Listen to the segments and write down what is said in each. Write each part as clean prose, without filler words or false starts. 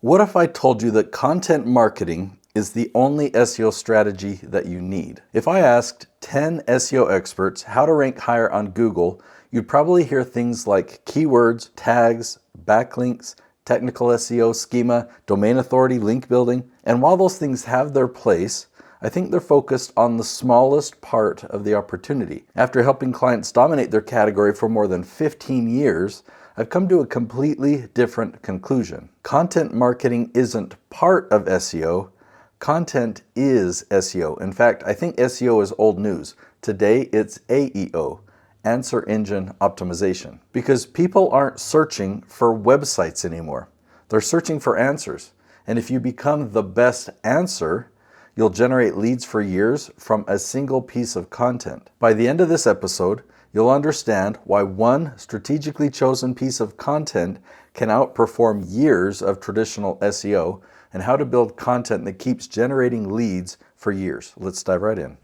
What if I told you that content marketing is the only SEO strategy that you need? If I asked 10 SEO experts how to rank higher on Google, you'd probably hear things like keywords, tags, backlinks, technical SEO, schema, domain authority, link building. And while those things have their place, I think they're focused on the smallest part of the opportunity. After helping clients dominate their category for more than 15 years, I've come to a completely different conclusion. Content marketing isn't part of SEO. Content is SEO. In fact, I think SEO is old news. Today, it's AEO, Answer Engine Optimization, because people aren't searching for websites anymore. They're searching for answers. And if you become the best answer, you'll generate leads for years from a single piece of content. By the end of this episode, you'll understand why one strategically chosen piece of content can outperform years of traditional SEO and how to build content that keeps generating leads for years. Let's dive right in.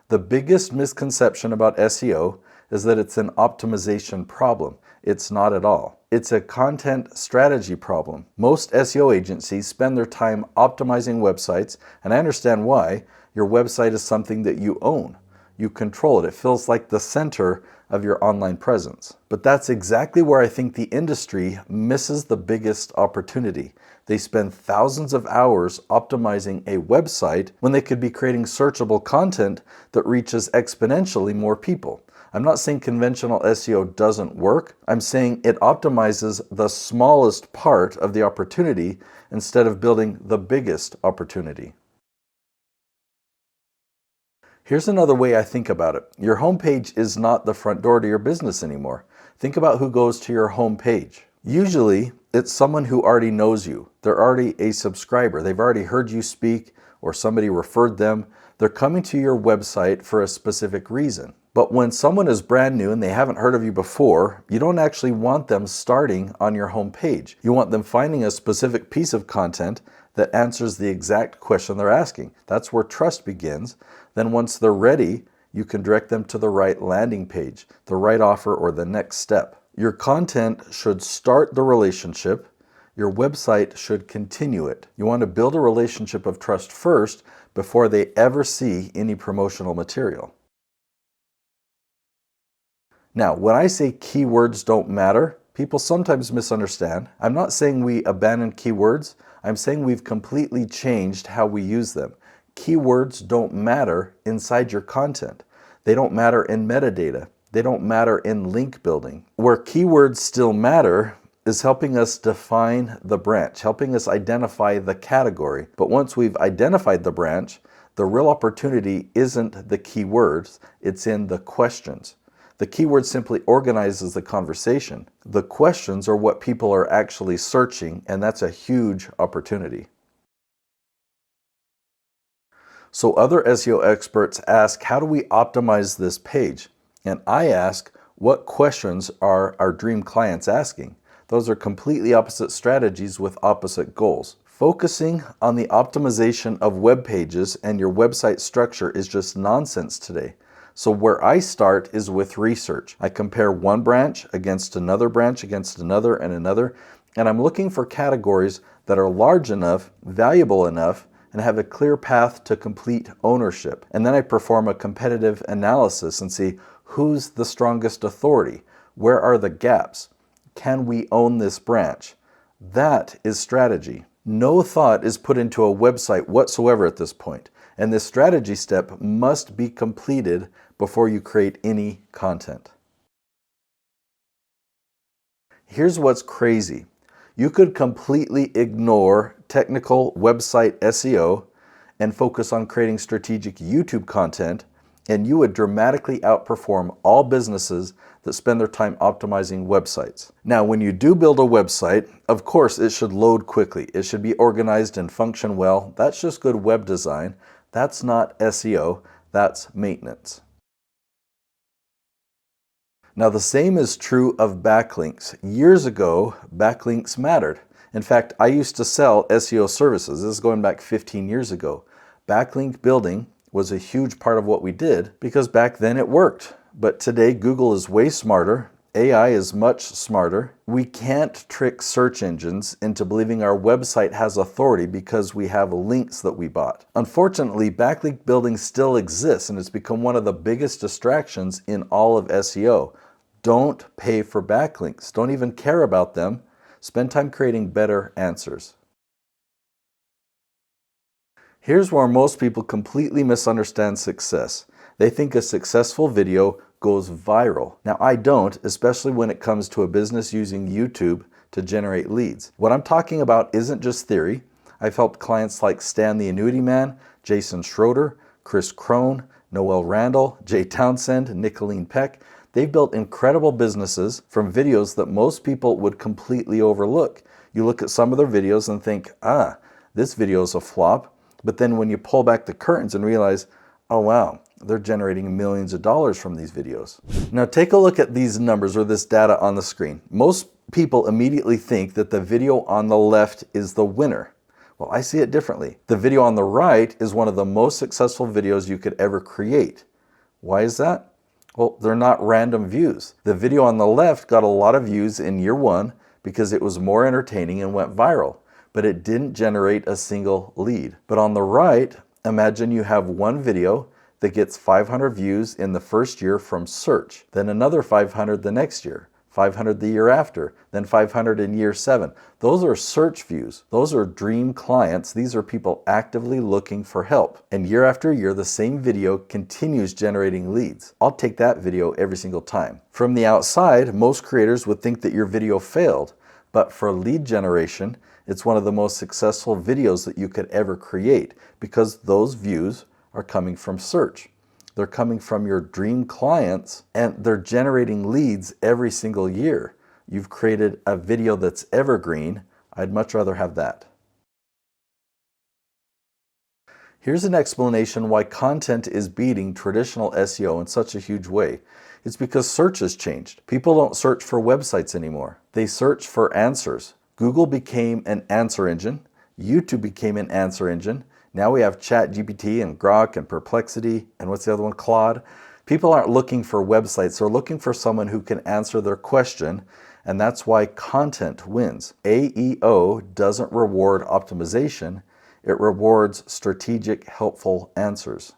The biggest misconception about SEO is that it's an optimization problem. It's not at all. It's a content strategy problem. Most SEO agencies spend their time optimizing websites, and I understand why. Your website is something that you own. You control it. It feels like the center of your online presence. But that's exactly where I think the industry misses the biggest opportunity. They spend thousands of hours optimizing a website when they could be creating searchable content that reaches exponentially more people. I'm not saying conventional SEO doesn't work. I'm saying it optimizes the smallest part of the opportunity instead of building the biggest opportunity. Here's another way I think about it. Your homepage is not the front door to your business anymore. Think about who goes to your homepage. Usually, it's someone who already knows you. They're already a subscriber. They've already heard you speak, or somebody referred them. They're coming to your website for a specific reason. But when someone is brand new and they haven't heard of you before, you don't actually want them starting on your homepage. You want them finding a specific piece of content that answers the exact question they're asking. That's where trust begins. Then once they're ready, you can direct them to the right landing page, the right offer, or the next step. Your content should start the relationship. Your website should continue it. You want to build a relationship of trust first before they ever see any promotional material. Now, when I say keywords don't matter, people sometimes misunderstand. I'm not saying we abandon keywords. I'm saying we've completely changed how we use them. Keywords don't matter inside your content. They don't matter in metadata. They don't matter in link building. Where keywords still matter is helping us define the branch, helping us identify the category. But once we've identified the branch, the real opportunity isn't the keywords, it's in the questions. The keyword simply organizes the conversation. The questions are what people are actually searching, and that's a huge opportunity. So other SEO experts ask, how do we optimize this page? And I ask, what questions are our dream clients asking? Those are completely opposite strategies with opposite goals. Focusing on the optimization of web pages and your website structure is just nonsense today. So where I start is with research. I compare one branch against another branch against another and another, and I'm looking for categories that are large enough, valuable enough, and have a clear path to complete ownership. And then I perform a competitive analysis and see who's the strongest authority, where are the gaps, can we own this branch? That is strategy. No thought is put into a website whatsoever at this point, and this strategy step must be completed before you create any content. Here's what's crazy. You could completely ignore technical website SEO and focus on creating strategic YouTube content, and you would dramatically outperform all businesses that spend their time optimizing websites. Now, when you do build a website, of course, it should load quickly. It should be organized and function well. That's just good web design. That's not SEO, that's maintenance. Now, the same is true of backlinks. Years ago, backlinks mattered. In fact, I used to sell SEO services. This is going back 15 years ago. Backlink building was a huge part of what we did because back then it worked. But today, Google is way smarter. AI is much smarter. We can't trick search engines into believing our website has authority because we have links that we bought. Unfortunately, backlink building still exists and it's become one of the biggest distractions in all of SEO. Don't pay for backlinks. Don't even care about them. Spend time creating better answers. Here's where most people completely misunderstand success. They think a successful video goes viral. Now, I don't, especially when it comes to a business using YouTube to generate leads. What I'm talking about isn't just theory. I've helped clients like Stan the Annuity Man, Jason Schroeder, Chris Crone, Noel Randall, Jay Townsend, Nicolene Peck. They've built incredible businesses from videos that most people would completely overlook. You look at some of their videos and think, this video is a flop. But then when you pull back the curtains and realize, oh wow, they're generating millions of dollars from these videos. Now take a look at these numbers or this data on the screen. Most people immediately think that the video on the left is the winner. Well, I see it differently. The video on the right is one of the most successful videos you could ever create. Why is that? Well, they're not random views. The video on the left got a lot of views in year one because it was more entertaining and went viral, but it didn't generate a single lead. But on the right, imagine you have one video that gets 500 views in the first year from search, then another 500 the next year, 500 the year after, then 500 in year 7. Those are search views. Those are dream clients. These are people actively looking for help. And year after year, the same video continues generating leads. I'll take that video every single time. From the outside, most creators would think that your video failed, but for lead generation, it's one of the most successful videos that you could ever create because those views are coming from search. They're coming from your dream clients and they're generating leads every single year. You've created a video that's evergreen. I'd much rather have that. Here's an explanation why content is beating traditional SEO in such a huge way. It's because search has changed. People don't search for websites anymore. They search for answers. Google became an answer engine. YouTube became an answer engine. Now we have ChatGPT and Grok and Perplexity and what's the other one, Claude. People aren't looking for websites. They're looking for someone who can answer their question, and that's why content wins. AEO doesn't reward optimization. It rewards strategic, helpful answers.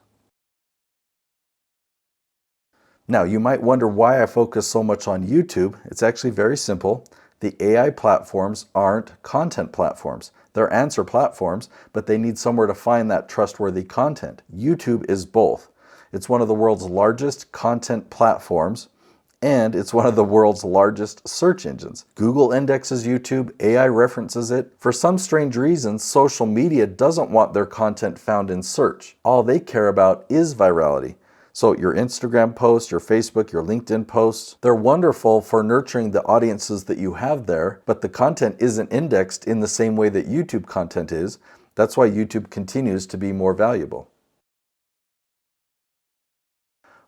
Now, you might wonder why I focus so much on YouTube. It's actually very simple. The AI platforms aren't content platforms. They're answer platforms, but they need somewhere to find that trustworthy content. YouTube is both. It's one of the world's largest content platforms, and it's one of the world's largest search engines. Google indexes YouTube, AI references it. For some strange reason, social media doesn't want their content found in search. All they care about is virality. So your Instagram posts, your Facebook, your LinkedIn posts, they're wonderful for nurturing the audiences that you have there, but the content isn't indexed in the same way that YouTube content is. That's why YouTube continues to be more valuable.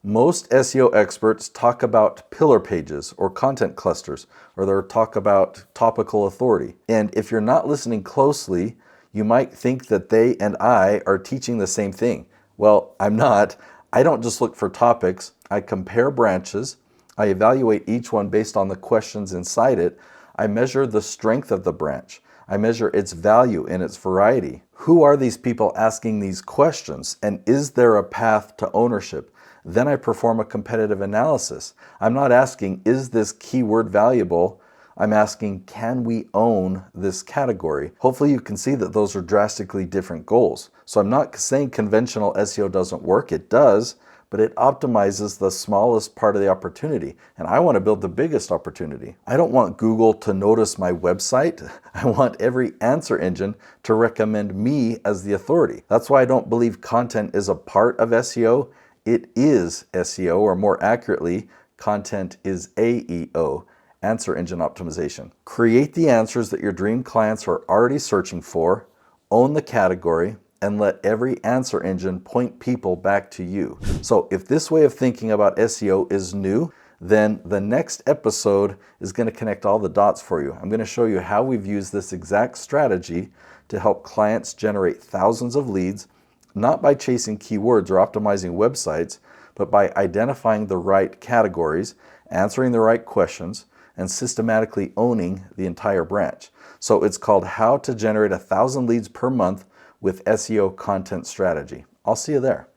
Most SEO experts talk about pillar pages or content clusters, or they'll talk about topical authority. And if you're not listening closely, you might think that they and I are teaching the same thing. Well, I'm not. I don't just look for topics. I compare branches. I evaluate each one based on the questions inside it. I measure the strength of the branch. I measure its value and its variety. Who are these people asking these questions? And is there a path to ownership? Then I perform a competitive analysis. I'm not asking, is this keyword valuable? I'm asking, can we own this category? Hopefully you can see that those are drastically different goals. So I'm not saying conventional SEO doesn't work. It does, but it optimizes the smallest part of the opportunity. And I want to build the biggest opportunity. I don't want Google to notice my website. I want every answer engine to recommend me as the authority. That's why I don't believe content is a part of SEO. It is SEO, or more accurately, content is AEO. Answer engine optimization. Create the answers that your dream clients are already searching for, own the category, and let every answer engine point people back to you. So if this way of thinking about SEO is new, then the next episode is going to connect all the dots for you. I'm going to show you how we've used this exact strategy to help clients generate thousands of leads, not by chasing keywords or optimizing websites, but by identifying the right categories, answering the right questions, and systematically owning the entire branch. So it's called How to Generate 1,000 Leads Per Month with SEO Content Strategy. I'll see you there.